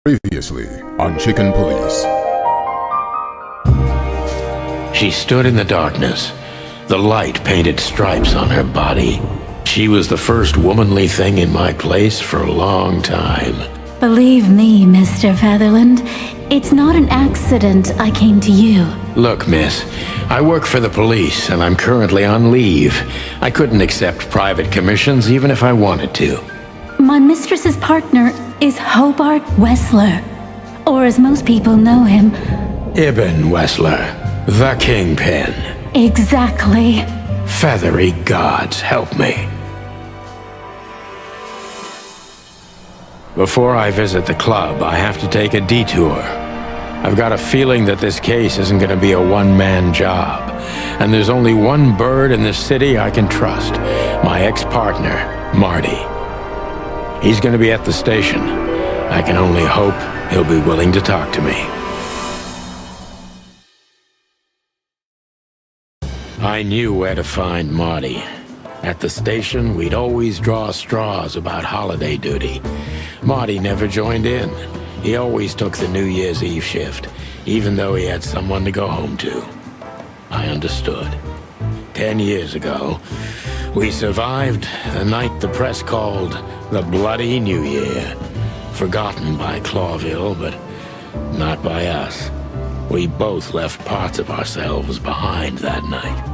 Previously on Chicken Police. She stood in the darkness. The light painted stripes on her body. She was the first womanly thing in my place for a long time. Believe me, Mr. Featherland, it's not an accident I came to you. Look, miss, I work for the police and I'm currently on leave. I couldn't accept private commissions even if I wanted to. My mistress's partner is Hobart Wessler, or as most people know him... Ibn Wessler, the Kingpin. Exactly. Feathery gods, help me. Before I visit the club, I have to take a detour. I've got a feeling that this case isn't going to be a one-man job, and there's only one bird in this city I can trust, my ex-partner, Marty. He's going to be at the station. I can only hope he'll be willing to talk to me. I knew where to find Marty. At the station, we'd always draw straws about holiday duty. Marty never joined in. He always took the New Year's Eve shift, even though he had someone to go home to. I understood. 10 years ago, we survived the night the press called the Bloody New Year. Forgotten by Clawville, but not by us. We both left parts of ourselves behind that night.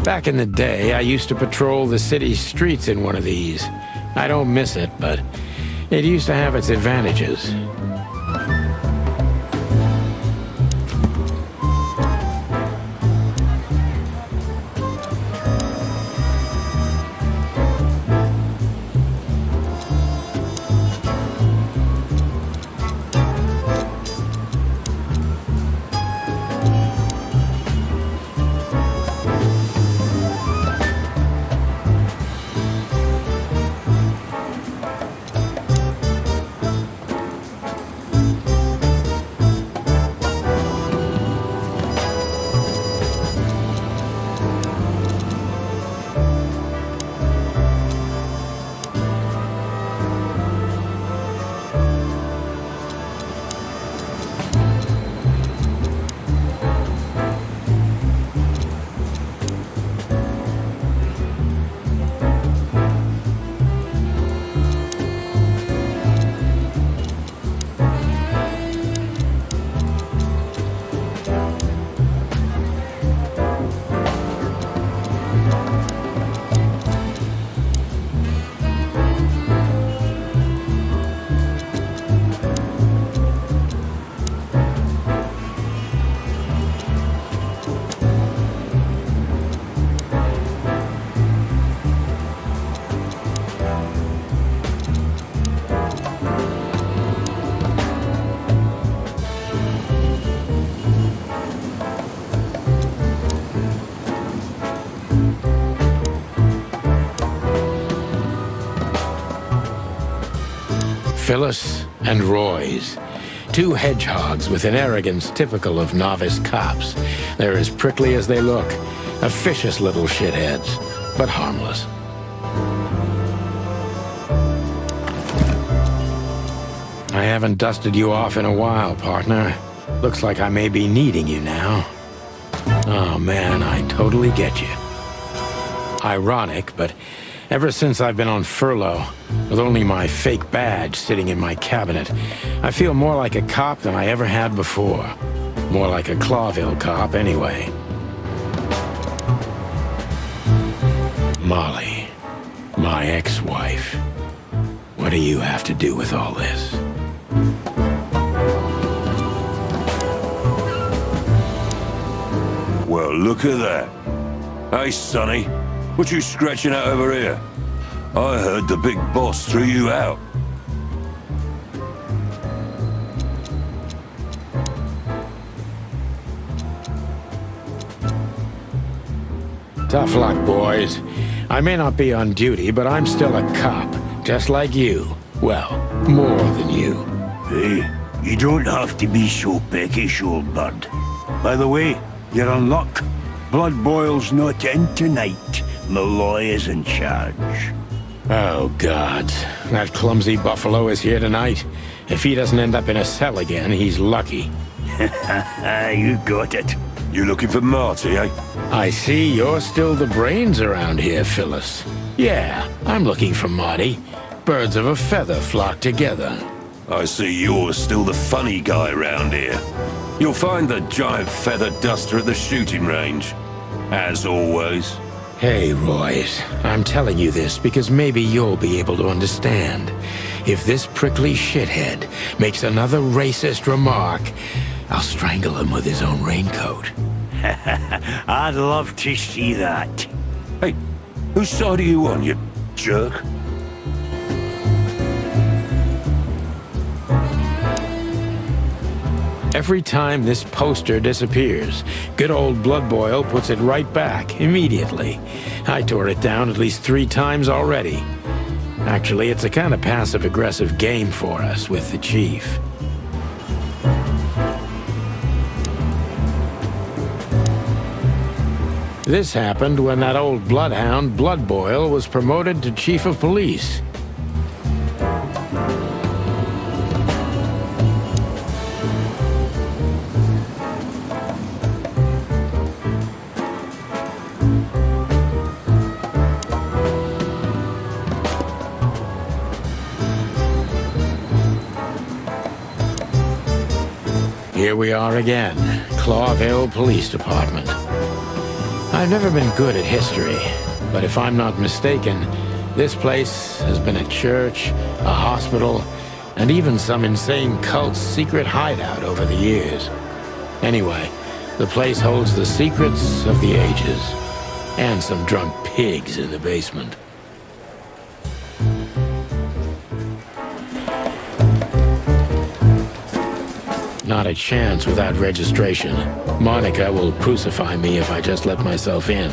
Back in the day, I used to patrol the city streets in one of these. I don't miss it, but it used to have its advantages. Phyllis and Royce. Two hedgehogs with an arrogance typical of novice cops. They're as prickly as they look. Officious little shitheads, but harmless. I haven't dusted you off in a while, partner. Looks like I may be needing you now. Oh man, I totally get you. Ironic, but ever since I've been on furlough, with only my fake badge sitting in my cabinet, I feel more like a cop than I ever had before. More like a Clawville cop, anyway. Molly, my ex-wife. What do you have to do with all this? Well, look at that. Hey, Sonny, what you scratching out over here? I heard the big boss threw you out. Tough luck, boys. I may not be on duty, but I'm still a cop, just like you. Well, more than you. Hey, you don't have to be so peckish, old bird. By the way, you're on luck. Blood Boil's not in tonight. Malloy is in charge. Oh, God. That clumsy buffalo is here tonight. If he doesn't end up in a cell again, he's lucky. You got it. You looking for Marty, eh? I see you're still the brains around here, Phyllis. Yeah, I'm looking for Marty. Birds of a feather flock together. I see you're still the funny guy round here. You'll find the giant feather duster at the shooting range. As always. Hey, Royce, I'm telling you this because maybe you'll be able to understand. If this prickly shithead makes another racist remark, I'll strangle him with his own raincoat. I'd love to see that. Hey, whose side are you on, you jerk? Every time this poster disappears, good old Blood Boil puts it right back, immediately. I tore it down at least 3 times already. Actually, it's a kind of passive-aggressive game for us with the Chief. This happened when that old bloodhound, Blood Boil, was promoted to Chief of Police. Here we are again, Clawville Police Department. I've never been good at history, but if I'm not mistaken, this place has been a church, a hospital, and even some insane cult's secret hideout over the years. Anyway, the place holds the secrets of the ages, and some drunk pigs in the basement. Not a chance without registration. Monica will crucify me if I just let myself in.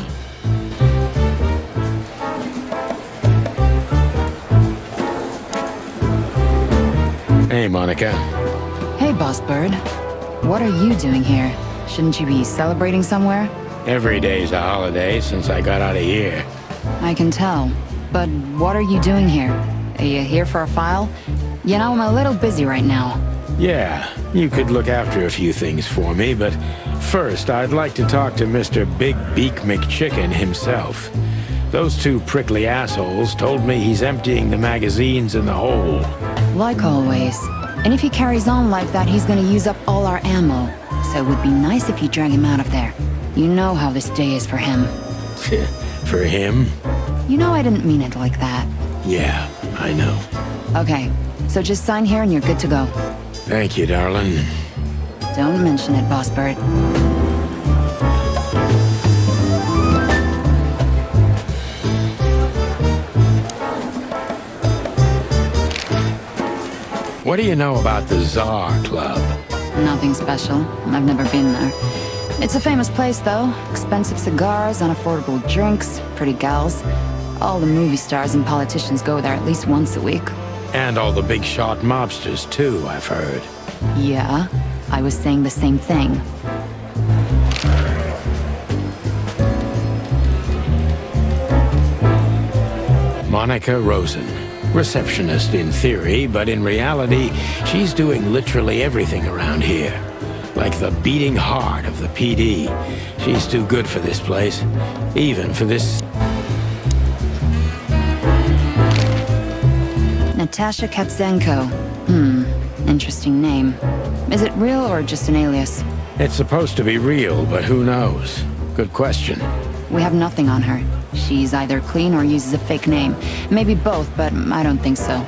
Hey, Monica. Hey, Boss Bird. What are you doing here? Shouldn't you be celebrating somewhere? Every day's a holiday since I got out of here. I can tell. But what are you doing here? Are you here for a file? You know, I'm a little busy right now. Yeah, you could look after a few things for me, but first I'd like to talk to Mr. Big Beak McChicken himself. Those 2 prickly assholes told me he's emptying the magazines in the hole. Like always. And if he carries on like that, he's gonna use up all our ammo. So it would be nice if you drag him out of there. You know how this day is for him. For him? You know I didn't mean it like that. Yeah, I know. Okay, so just sign here and you're good to go. Thank you, darling. Don't mention it, Boss Bird. What do you know about the Tsar Club? Nothing special. I've never been there. It's a famous place, though. Expensive cigars, unaffordable drinks, pretty gals. All the movie stars and politicians go there at least once a week. And all the big shot mobsters, too, I've heard. Yeah, I was saying the same thing. Monica Rosen. Receptionist in theory, but in reality, she's doing literally everything around here. Like the beating heart of the PD. She's too good for this place. Even for this... Natasha Katzenko. Interesting name. Is it real or just an alias? It's supposed to be real, but who knows? Good question. We have nothing on her. She's either clean or uses a fake name. Maybe both, but I don't think so.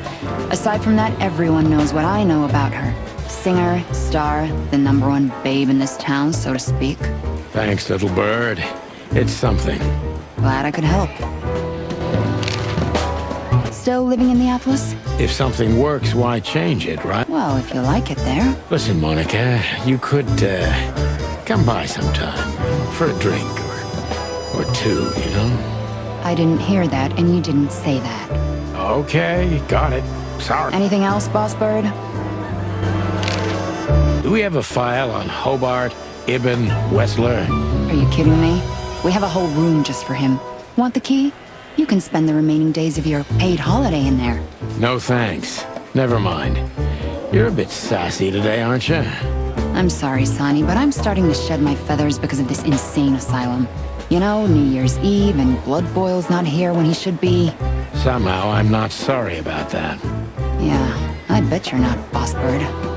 Aside from that, everyone knows what I know about her. Singer, star, the #1 babe in this town, so to speak. Thanks, little bird. It's something. Glad I could help. Still living in the Atlas? If something works, why change it, right? Well, if you like it there. Listen, Monica, you could, come by sometime. For a drink, or 2, you know? I didn't hear that, and you didn't say that. Okay, got it. Sorry. Anything else, Boss Bird? Do we have a file on Hobart, Ibn, Wessler? Are you kidding me? We have a whole room just for him. Want the key? You can spend the remaining days of your paid holiday in there. No thanks. Never mind. You're a bit sassy today, aren't you? I'm sorry, Sonny, but I'm starting to shed my feathers because of this insane asylum. You know, New Year's Eve and Blood Boil's not here when he should be. Somehow I'm not sorry about that. Yeah, I bet you're not, Boss Bird.